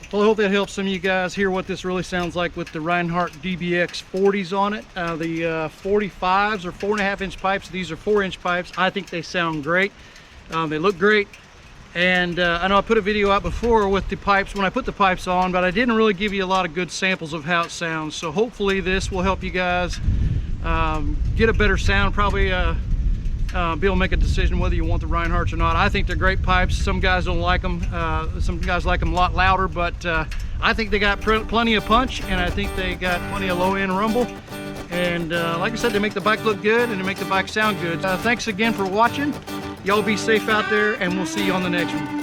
Well, I hope that helps some of you guys hear what this really sounds like with the Rinehart DBX40s on it. The 45s are 4.5 inch pipes. These are 4-inch pipes. I think they sound great. They look great. And I know I put a video out before with the pipes when I put the pipes on, but I didn't really give you a lot of good samples of how it sounds. So hopefully this will help you guys get a better sound, probably be able to make a decision whether you want the Rineharts or not. I think they're great pipes. Some guys don't like them. Some guys like them a lot louder, but I think they got plenty of punch, and I think they got plenty of low-end rumble. And like I said, they make the bike look good and they make the bike sound good. Thanks again for watching. Y'all be safe out there, and we'll see you on the next one.